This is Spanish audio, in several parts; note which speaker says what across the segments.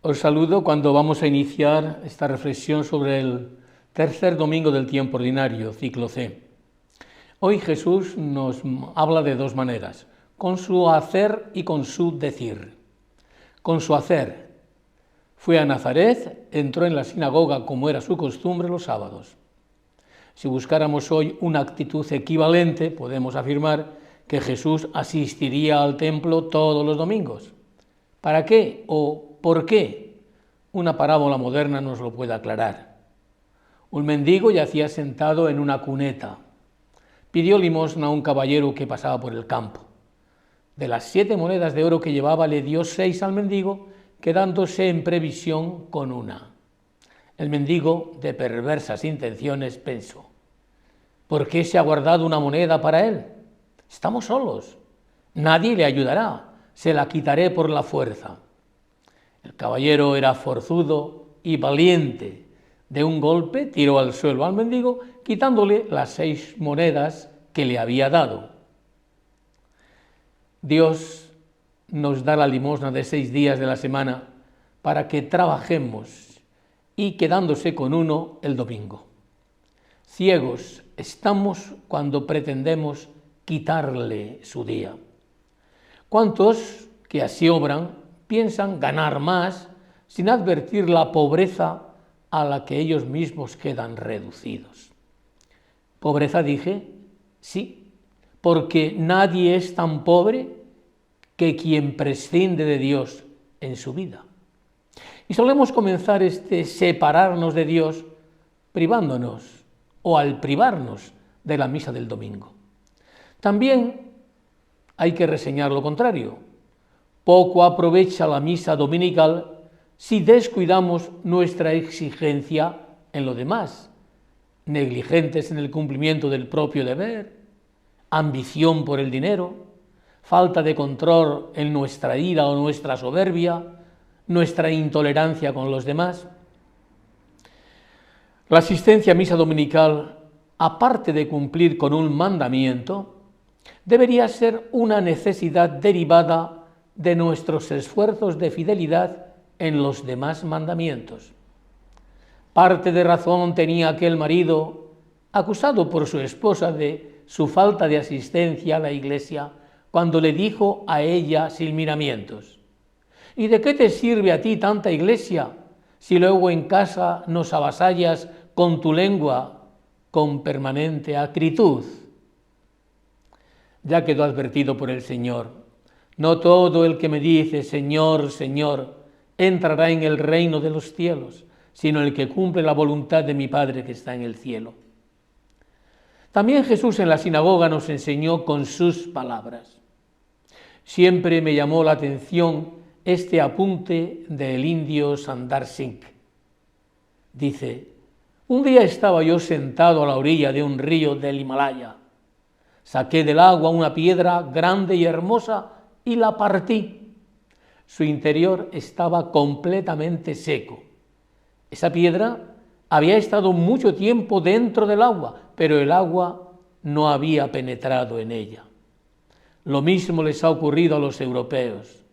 Speaker 1: Os saludo cuando vamos a iniciar esta reflexión sobre el tercer domingo del tiempo ordinario, ciclo C. Hoy Jesús nos habla de dos maneras, con su hacer y con su decir. Con su hacer, fue a Nazaret, entró en la sinagoga como era su costumbre los sábados. Si buscáramos hoy una actitud equivalente, podemos afirmar que Jesús asistiría al templo todos los domingos. ¿Para qué o por qué? Una parábola moderna nos lo puede aclarar. Un mendigo yacía sentado en una cuneta. Pidió limosna a un caballero que pasaba por el campo. De las 7 monedas de oro que llevaba, le dio 6 al mendigo, quedándose en previsión con una. El mendigo, de perversas intenciones, pensó: ¿por qué se ha guardado una moneda para él? Estamos solos, nadie le ayudará, se la quitaré por la fuerza. El caballero era forzudo y valiente. De un golpe tiró al suelo al mendigo, quitándole las 6 monedas que le había dado. Dios nos da la limosna de 6 días de la semana para que trabajemos y quedándose con uno el domingo. Ciegos estamos cuando pretendemos quitarle su día. ¿Cuántos que así obran piensan ganar más sin advertir la pobreza a la que ellos mismos quedan reducidos? ¿Pobreza dije? Sí, porque nadie es tan pobre que quien prescinde de Dios en su vida. Y solemos comenzar este separarnos de Dios privándonos o al privarnos de la misa del domingo. También hay que reseñar lo contrario. Poco aprovecha la misa dominical si descuidamos nuestra exigencia en lo demás, negligentes en el cumplimiento del propio deber, ambición por el dinero, falta de control en nuestra ira o nuestra soberbia, nuestra intolerancia con los demás. La asistencia a misa dominical, aparte de cumplir con un mandamiento, debería ser una necesidad derivada de nuestros esfuerzos de fidelidad en los demás mandamientos. Parte de razón tenía aquel marido, acusado por su esposa de su falta de asistencia a la iglesia, cuando le dijo a ella sin miramientos: ¿y de qué te sirve a ti tanta iglesia si luego en casa nos avasallas con tu lengua con permanente acritud? Ya quedó advertido por el Señor: no todo el que me dice Señor, Señor, entrará en el reino de los cielos, sino el que cumple la voluntad de mi Padre que está en el cielo. También Jesús en la sinagoga nos enseñó con sus palabras. Siempre me llamó la atención este apunte del indio Sundar Singh. Dice: un día estaba yo sentado a la orilla de un río del Himalaya. Saqué del agua una piedra grande y hermosa y la partí. Su interior estaba completamente seco. Esa piedra había estado mucho tiempo dentro del agua, pero el agua no había penetrado en ella. Lo mismo les ha ocurrido a los europeos.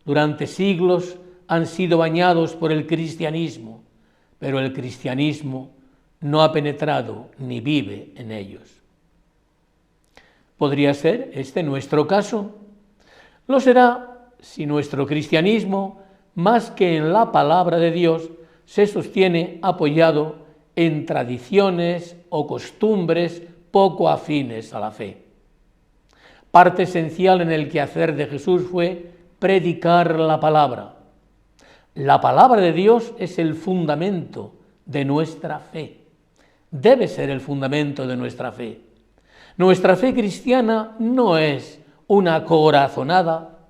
Speaker 1: Durante siglos han sido bañados por el cristianismo, pero el cristianismo no ha penetrado ni vive en ellos. ¿Podría ser este nuestro caso? Lo será si nuestro cristianismo, más que en la palabra de Dios, se sostiene apoyado en tradiciones o costumbres poco afines a la fe. Parte esencial en el quehacer de Jesús fue predicar la palabra. La palabra de Dios es el fundamento de nuestra fe. Debe ser el fundamento de nuestra fe. Nuestra fe cristiana no es una corazonada,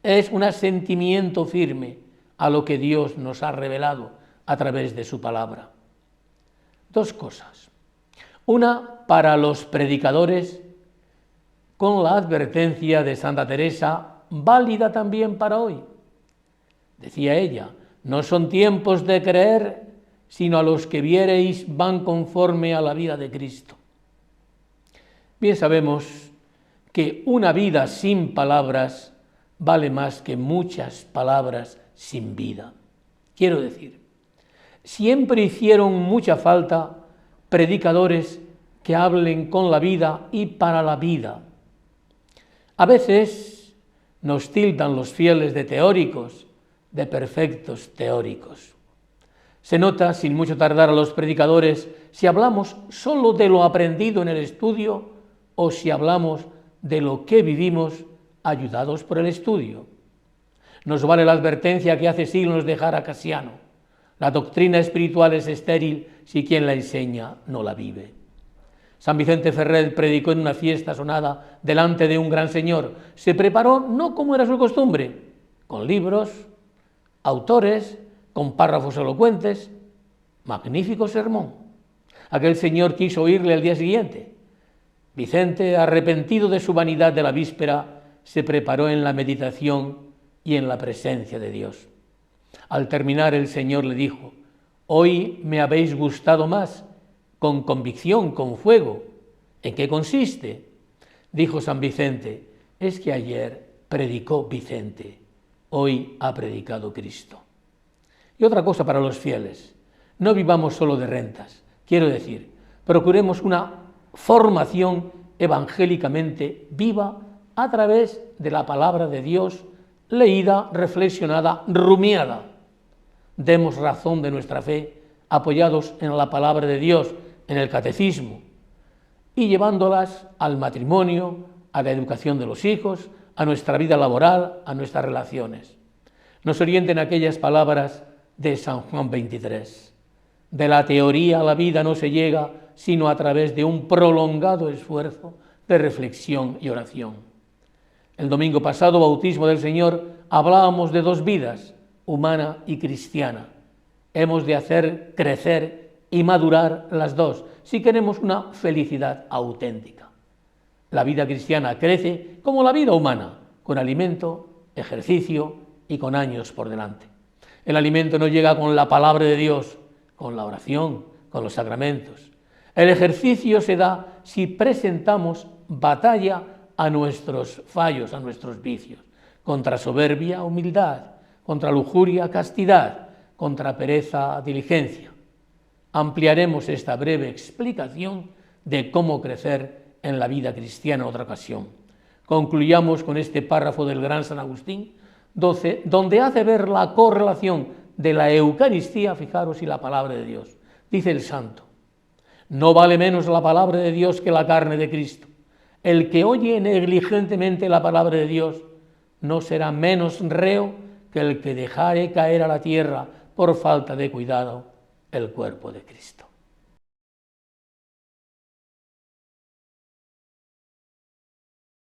Speaker 1: es un asentimiento firme a lo que Dios nos ha revelado a través de su palabra. 2 cosas. Una para los predicadores, con la advertencia de Santa Teresa, válida también para hoy. Decía ella: no son tiempos de creer, sino a los que viereis van conforme a la vida de Cristo. Bien sabemos que una vida sin palabras vale más que muchas palabras sin vida. Quiero decir, siempre hicieron mucha falta predicadores que hablen con la vida y para la vida. A veces nos tildan los fieles de teóricos, de perfectos teóricos. Se nota sin mucho tardar a los predicadores si hablamos solo de lo aprendido en el estudio o si hablamos de lo que vivimos ayudados por el estudio. Nos vale la advertencia que hace siglos nos dejara Casiano: la doctrina espiritual es estéril si quien la enseña no la vive. San Vicente Ferrer predicó en una fiesta sonada delante de un gran señor. Se preparó no como era su costumbre, con libros, autores, con párrafos elocuentes. Magnífico sermón. Aquel señor quiso oírle al día siguiente. Vicente, arrepentido de su vanidad de la víspera, se preparó en la meditación y en la presencia de Dios. Al terminar, el Señor le dijo: hoy me habéis gustado más, con convicción, con fuego. ¿En qué consiste? Dijo San Vicente: es que ayer predicó Vicente, hoy ha predicado Cristo. Y otra cosa para los fieles: no vivamos solo de rentas. Quiero decir, procuremos una formación evangélicamente viva a través de la palabra de Dios, leída, reflexionada, rumiada. Demos razón de nuestra fe apoyados en la palabra de Dios, en el catecismo, y llevándolas al matrimonio, a la educación de los hijos, a nuestra vida laboral, a nuestras relaciones. Nos orienten aquellas palabras de San Juan 23. De la teoría a la vida no se llega sino a través de un prolongado esfuerzo de reflexión y oración. El domingo pasado, bautismo del Señor, hablábamos de dos vidas, humana y cristiana. Hemos de hacer crecer y madurar las dos si queremos una felicidad auténtica. La vida cristiana crece como la vida humana, con alimento, ejercicio y con años por delante. El alimento no llega con la palabra de Dios, con la oración, con los sacramentos. El ejercicio se da si presentamos batalla a nuestros fallos, a nuestros vicios, contra soberbia, humildad, contra lujuria, castidad, contra pereza, diligencia. Ampliaremos esta breve explicación de cómo crecer en la vida cristiana en otra ocasión. Concluyamos con este párrafo del gran San Agustín, donde hace ver la correlación de la Eucaristía, fijaros, y la palabra de Dios. Dice el santo: no vale menos la palabra de Dios que la carne de Cristo. El que oye negligentemente la palabra de Dios no será menos reo que el que dejare caer a la tierra por falta de cuidado el cuerpo de Cristo.